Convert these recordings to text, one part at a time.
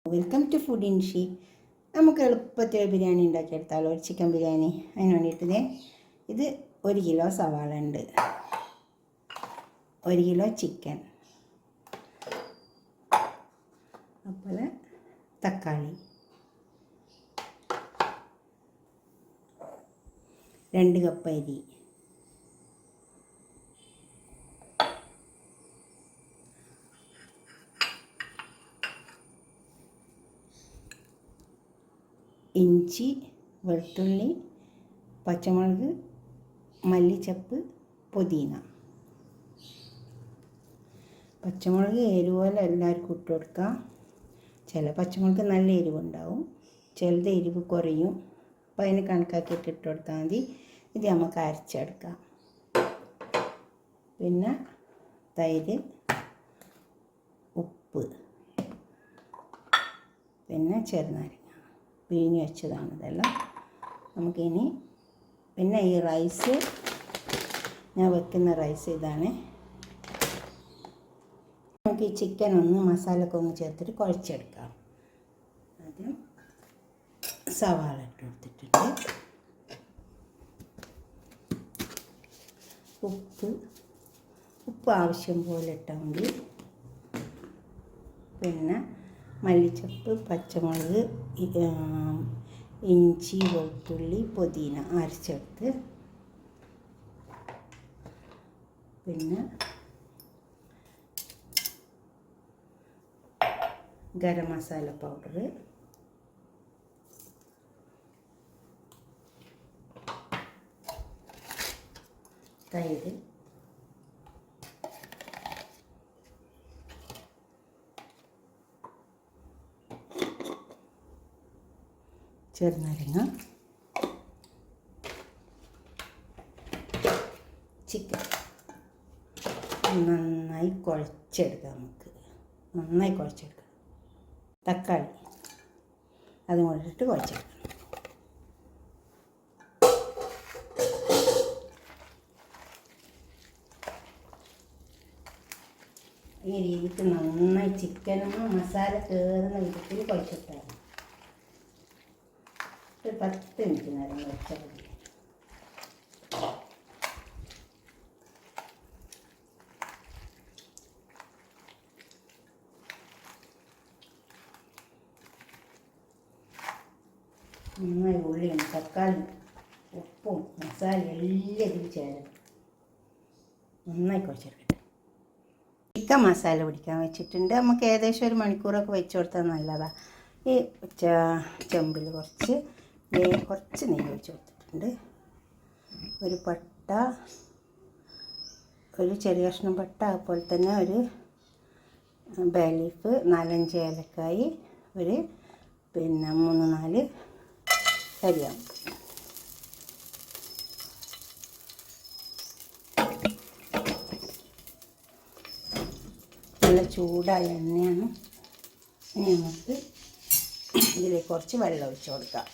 Welcome to food ഇൻഷി. നമുക്ക് എളുപ്പത്തിൽ ബിരിയാണി ഉണ്ടാക്കിയെടുത്താലോ, ഒരു ചിക്കൻ ബിരിയാണി. അതിന് വേണ്ടിയിട്ട് ഇത് 1 കിലോ സവാള ഉണ്ട്, 1 കിലോ ചിക്കൻ, അതുപോലെ തക്കാളി, 2 കപ്പ് അരി, ഇഞ്ചി, വെളുത്തുള്ളി, പച്ചമുളക്, മല്ലിച്ചപ്പ്, പുതിന. പച്ചമുളക് എരിവുപോലെ എല്ലാവർക്കും ഇട്ട് കൊടുക്കാം. ചില പച്ചമുളക് നല്ല എരിവുണ്ടാവും, ചിലത് എരിവ് കുറയും. അപ്പോൾ അതിന് കണക്കാക്കിയിട്ട് ഇട്ട് കൊടുത്താൽ മതി. ഇത് നമുക്ക് അരച്ചെടുക്കാം. പിന്നെ തൈര്, ഉപ്പ്, പിന്നെ ചെറുനാരങ്ങ പിഴിഞ്ഞ് വെച്ചതാണ് ഇതെല്ലാം. നമുക്കിനി പിന്നെ ഈ റൈസ്, ഞാൻ വെക്കുന്ന റൈസ് ഇതാണ്. നമുക്ക് ഈ ചിക്കൻ മസാലയൊക്കെ ചേർത്തിട്ട് കുഴച്ചെടുക്കാം. ആദ്യം സവാള ഇട്ട് കൊടുത്തിട്ടുണ്ട്, ഉപ്പ് ആവശ്യം പോലെ ഇട്ടാൽ മതി. പിന്നെ മല്ലിച്ചപ്പ്, പച്ചമുളക്, ഇഞ്ചി, വെളുത്തുള്ളി, പുതിന അരച്ചെടുത്ത്, പിന്നെ ഗരം മസാല പൗഡർ, തൈര്, ചെറുനാരങ്ങ, ചിക്കൻ നന്നായി കുഴച്ചെടുക്കാം. നന്നായി കുഴച്ചെടുക്കാം. തക്കാളി അതും കൊണ്ടിട്ട് കുഴച്ചെടുക്കണം. ഈ രീതിക്ക് നന്നായി ചിക്കനും മസാല കയറുന്ന വിധത്തിൽ കുഴച്ചിട്ടാൽ 10 മിനിറ്റ് നേരം വെച്ചാൽ മതി. നന്നായി ഉള്ളിയും തക്കാളി ഉപ്പും മസാല എല്ലാം ഇതിൽ ചേരും. നന്നായി കുഴച്ചെടുക്കട്ടെ. ചിക്കൻ മസാല പിടിക്കാൻ വെച്ചിട്ടുണ്ട്. നമുക്ക് ഏകദേശം 1 മണിക്കൂറൊക്കെ വെച്ച് കൊടുത്താൽ നല്ലതാണ്. ഈ ചെമ്പിൽ കുറച്ച് നെയ്യ് ഒഴിച്ച് കൊടുത്തിട്ടുണ്ട്. ഒരു പട്ട, ഒരു ചെറിയ കഷ്ണം പട്ട, അതുപോലെ തന്നെ ഒരു ബേ ലീഫ്, 4-5 ഏലക്കായി, ഒരു 3-4 കരിയാമ്പ്. നല്ല ചൂടായ എണ്ണയാണ്. ഇനി നമുക്ക് ഇതിലേക്ക് കുറച്ച് വെള്ളം ഒഴിച്ച് കൊടുക്കാം.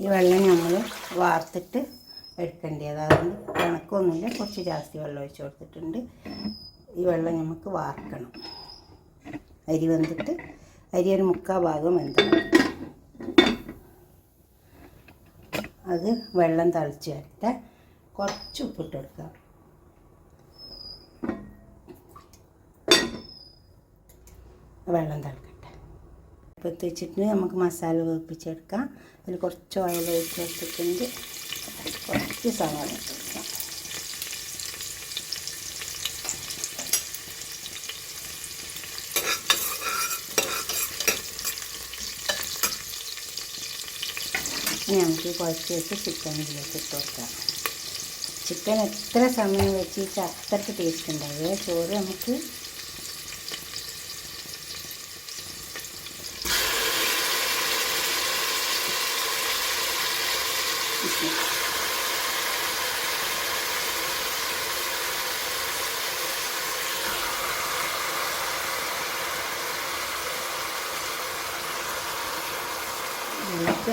ഈ വെള്ളം നമ്മൾ വാർത്തിട്ട് എടുക്കേണ്ടത്, അതുകൊണ്ട് കണക്കൊന്നുമില്ല. കുറച്ച് ജാസ്തി വെള്ളം ഒഴിച്ച് കൊടുത്തിട്ടുണ്ട്. ഈ വെള്ളം നമുക്ക് വാർക്കണം. അരി വെന്തിട്ട് അരി ഒരു 3/4 ഭാഗം വെന്തണം. അത് വെള്ളം തിളച്ച് വരട്ടെ. കുറച്ച് ഉപ്പിട്ട് കൊടുക്കാം. വെള്ളം തിളക്കട്ടെ. അടുപ്പത്ത് വെച്ചിട്ട് നമുക്ക് മസാല വേപ്പിച്ചെടുക്കാം. അതിൽ കുറച്ച് ഓയിൽ ഒഴിച്ച് വെച്ചിട്ടുണ്ട്. കുറച്ച് സവാള ഇട്ട് കൊടുക്കാം. ഇനി നമുക്ക് കുഴച്ച് വെച്ച് ചിക്കനിലേക്ക് ഇട്ട് കൊടുക്കാം. ചിക്കൻ എത്ര സമയം വെച്ചിട്ട് അത്രയ്ക്ക് ടേസ്റ്റ് ഉണ്ടാവുക. ചോറ് നമുക്ക്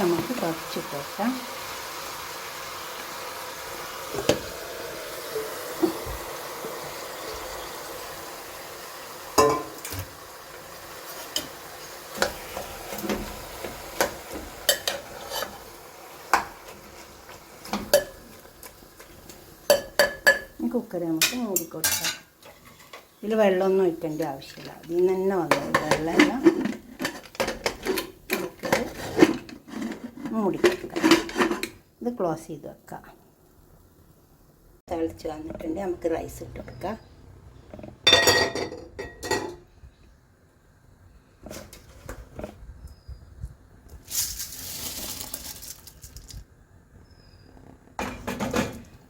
നമുക്ക് കുറച്ച് കൊടുക്കാം. കുക്കർ നമുക്ക് മൂടി കൊടുക്കാം. ഇതിൽ വെള്ളമൊന്നും ഒഴിക്കേണ്ട ആവശ്യമില്ല. ഇതിൽ നിന്ന് തന്നെ വന്നത് വെള്ളമെല്ലാം കുക്കർ മൂടി കൊടുക്കാം. ഇത് ക്ലോസ് ചെയ്ത് വെക്കാം. തിളച്ച് വന്നിട്ടുണ്ട്. നമുക്ക് റൈസ് ഇട്ട് കൊടുക്കാം.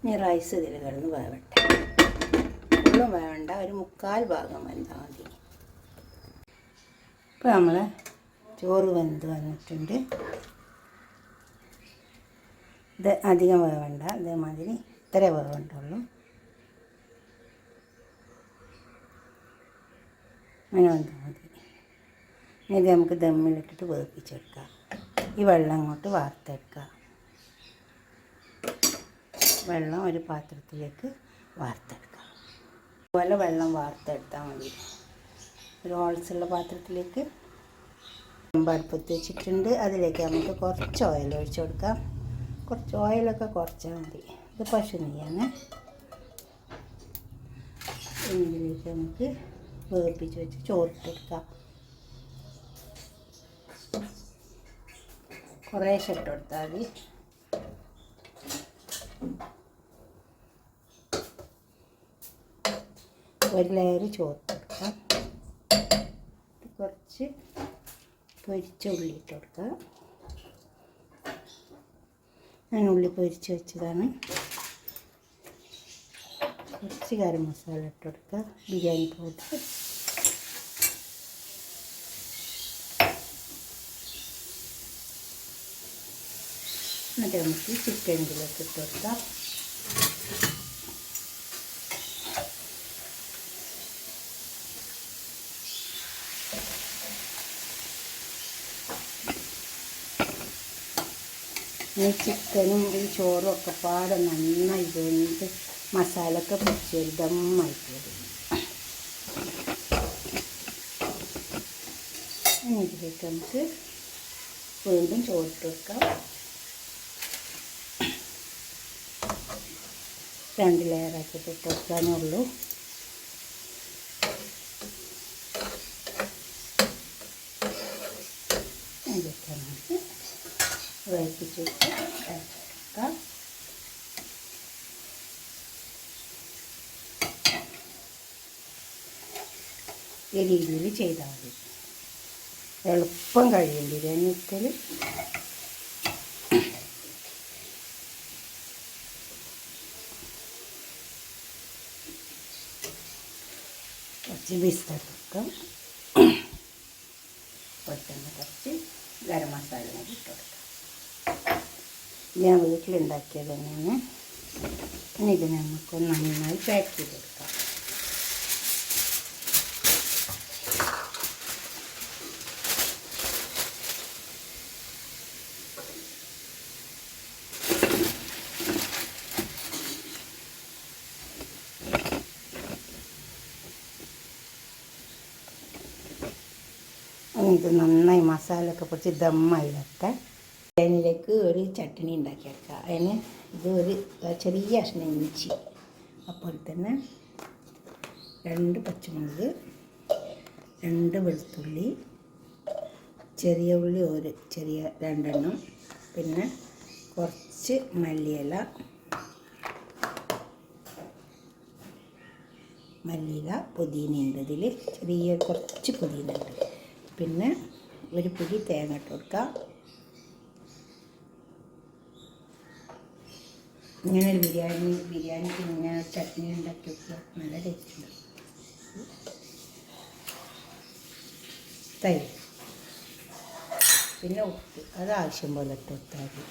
ഇനി റൈസ് ഇതിൽ കിടന്ന് വേവട്ടെ. ഫുള്ളും വേവണ്ട, ഒരു 3/4 ഭാഗം വെന്താൽ മതി. ഇപ്പോൾ നമ്മൾ ചോറ് വെന്ത് വന്നിട്ടുണ്ട്. ഇത് അധികം വേവണ്ട, ഇതേമാതിരി ഇത്ര വേവണ്ടുള്ളൂ. അങ്ങനെ വന്നാൽ മതി. ഇത് നമുക്ക് ദമ്മിലിട്ടിട്ട് വേവിപ്പിച്ചെടുക്കാം. ഈ വെള്ളം അങ്ങോട്ട് വാർത്തെടുക്കാം. വെള്ളം ഒരു പാത്രത്തിലേക്ക് വാർത്തെടുക്കാം. അതുപോലെ വെള്ളം വാർത്തെടുത്താൽ മതി. ഒരു ഹോൾസുള്ള പാത്രത്തിലേക്ക് അടുപ്പത്ത് വെച്ചിട്ടുണ്ട്. അതിലേക്ക് നമുക്ക് കുറച്ച് ഓയിൽ ഒഴിച്ച് കൊടുക്കാം. കുറച്ച് ഓയിലൊക്കെ കുറച്ചാൽ മതി. ഇത് പശു നെയ്യാണ്. ഇതിലേക്ക് നമുക്ക് വേവിപ്പിച്ച് വെച്ച് ചോറിട്ടെടുക്കാം. കുറേശ്ശെ ഇട്ട് കൊടുത്താൽ മതി. ഒരു ലെയർ ചോറിട്ടെടുക്കാം. കുറച്ച് പൊരിച്ച ഉള്ളി ഇട്ട് കൊടുക്കാം. ഞാൻ ഉള്ളി പൊരിച്ച് വെച്ചതാണ്. കുറച്ച് ഗരം മസാല ഇട്ട് കൊടുക്കുക. ബിരിയാണി പൗഡർ, എന്നിട്ട് നമുക്ക് ചിക്കൻ ഇതിലേക്ക് ഇട്ട് കൊടുക്കാം. ഈ ചിക്കനും ഈ ചോറും ഒക്കെ പാടെ നന്നായി വെന്ത് മസാലയൊക്കെ പിടിച്ച് ദമ്മായിട്ട് വരും. ഇതിലേക്ക് നമുക്ക് വീണ്ടും ചോറിട്ട് വെക്കാം. 2 ലെയറാക്കിയിട്ട് ഇട്ട് വെക്കാനേ ഉള്ളൂ. ഇതൊക്കെ നമുക്ക് വേവിപ്പിച്ച് വെച്ച് എടുക്കാം. ഈ രീതിയിൽ ചെയ്താൽ മതി. എളുപ്പം കഴിയും ബിരിയാണി വെക്കൽ. കുറച്ച് ബിസ്ക്കറ്റ് വെക്കാം. പെട്ടെന്ന് കുറച്ച് ഗരം മസാല കൂടി ഇട്ട് കൊടുക്കാം. ഞാൻ വീട്ടിലുണ്ടാക്കിയത് തന്നെയാണ്. ഇനി ഇത് നമുക്ക് നന്നായി പാക്ക് ചെയ്തെടുക്കാം. ഇത് നന്നായി മസാലയൊക്കെ പൊടിച്ച് ദമ്മായി വെക്കാം. അതിലേക്ക് ഒരു ചട്നി ഉണ്ടാക്കിയെടുക്കുക. അതിന് ഇത് ഒരു ചെറിയ കഷ്ണം ഇഞ്ചി, അപ്പോൾ തന്നെ 2 പച്ചമുളക്, 2 വെളുത്തുള്ളി, ചെറിയ ഉള്ളി ഒരു ചെറിയ 2 എണ്ണം, പിന്നെ കുറച്ച് മല്ലിയില, പുതിനയുണ്ട്. ഇതിൽ ചെറിയ കുറച്ച് പുതിന ഉണ്ട്. പിന്നെ ഒരു പിടി തേങ്ങ ഇട്ട് കൊടുക്കാം. ഇങ്ങനെ ഒരു ബിരിയാണിക്ക് ഇങ്ങനെ ചട്നി ഉണ്ടാക്കി വെക്കുക. നല്ല ടേസ്റ്റ് ഉണ്ട്. തൈര്, പിന്നെ ഉപ്പ്, അത് ആവശ്യം പോലെ ഇട്ട് കൊടുത്താൽ മതി.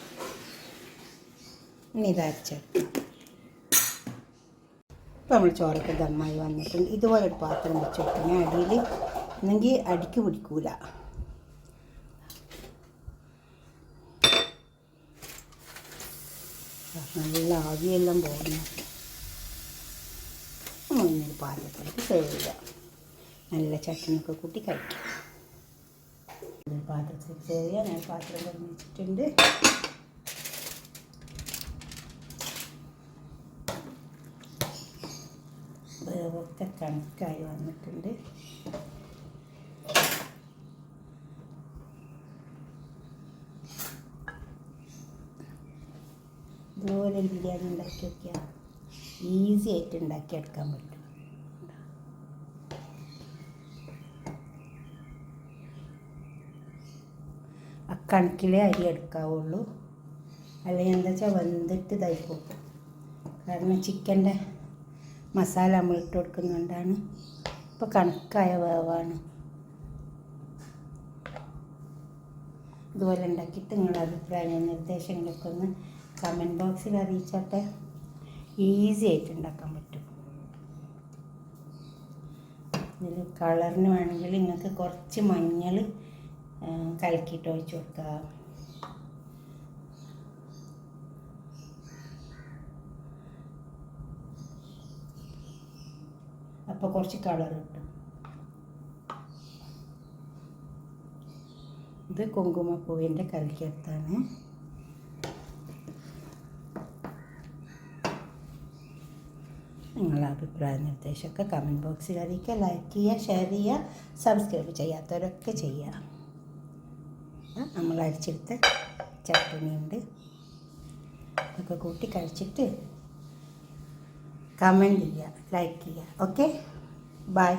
ഇനി ഇത് അരച്ചെടുക്കാം. ഇപ്പോൾ നമ്മൾ ചോറൊക്കെ ദമ്മായി വന്നിട്ടുണ്ട്. ഇതുപോലെ ഒരു പാത്രം വെച്ച് കൊടുക്കണം അടിയിൽ, എന്നെങ്കിൽ അടിക്ക് പിടിക്കൂല. നല്ല ആവിയെല്ലാം പോകുന്നു. നമ്മളൊരു പാത്രത്തിലേക്ക് സെർവ് ചെയ്യാം. നല്ല ചട്നിയൊക്കെ കൂട്ടി കഴിക്കാം. ഒരു പാത്രത്തിലേക്ക് സെർവ് ചെയ്യാൻ ഞാൻ പാത്രം തുറന്ന് വെച്ചിട്ടുണ്ട്. ഒക്കെ കണക്കായി വന്നിട്ടുണ്ട്. ഇതുപോലെ ബിരിയാണി ഉണ്ടാക്കി നോക്കിയാൽ ഈസി ആയിട്ട് ഉണ്ടാക്കിയെടുക്കാൻ പറ്റും. ആ കണക്കിലേ അരി എടുക്കാവുള്ളൂ, അല്ലെങ്കിൽ എന്താ വെച്ചാൽ വെന്തിട്ട് ഇതായിപ്പോകും. കാരണം ചിക്കൻ്റെ മസാല നമ്മൾ ഇട്ട് കൊടുക്കുന്നുകൊണ്ടാണ്. ഇപ്പോൾ കണക്കായ വേവാണ്. ഇതുപോലെ ഉണ്ടാക്കിയിട്ട് നിങ്ങളുടെ അഭിപ്രായങ്ങളും നിർദ്ദേശങ്ങളൊക്കെ ഒന്ന് കമൻറ്റ് ബോക്സിൽ അറിയിച്ചാട്ടെ. ഈസി ആയിട്ട് ഉണ്ടാക്കാൻ പറ്റും. ഇതിൽ കളറിന് വേണമെങ്കിൽ നിങ്ങൾക്ക് കുറച്ച് മഞ്ഞൾ കലക്കിയിട്ട് ഒഴിച്ച് കൊടുക്കുക. അപ്പോൾ കുറച്ച് കളർ കിട്ടും. ഇത് കുങ്കുമപ്പൂവിൻ്റെ കലക്കിയെടുത്താണ്. നിങ്ങളുടെ അഭിപ്രായ നിർദ്ദേശമൊക്കെ കമൻറ്റ് ബോക്സിൽ അറിയിക്കുക. ലൈക്ക് ചെയ്യുക, ഷെയർ ചെയ്യുക, സബ്സ്ക്രൈബ് ചെയ്യാത്തവരൊക്കെ ചെയ്യുക. നമ്മൾ അരിച്ചെടുത്ത ചട്ടണിയുണ്ട്, അതൊക്കെ കൂട്ടി കഴിച്ചിട്ട് കമൻറ്റ് ചെയ്യുക, ലൈക്ക് ചെയ്യുക. Okay, by.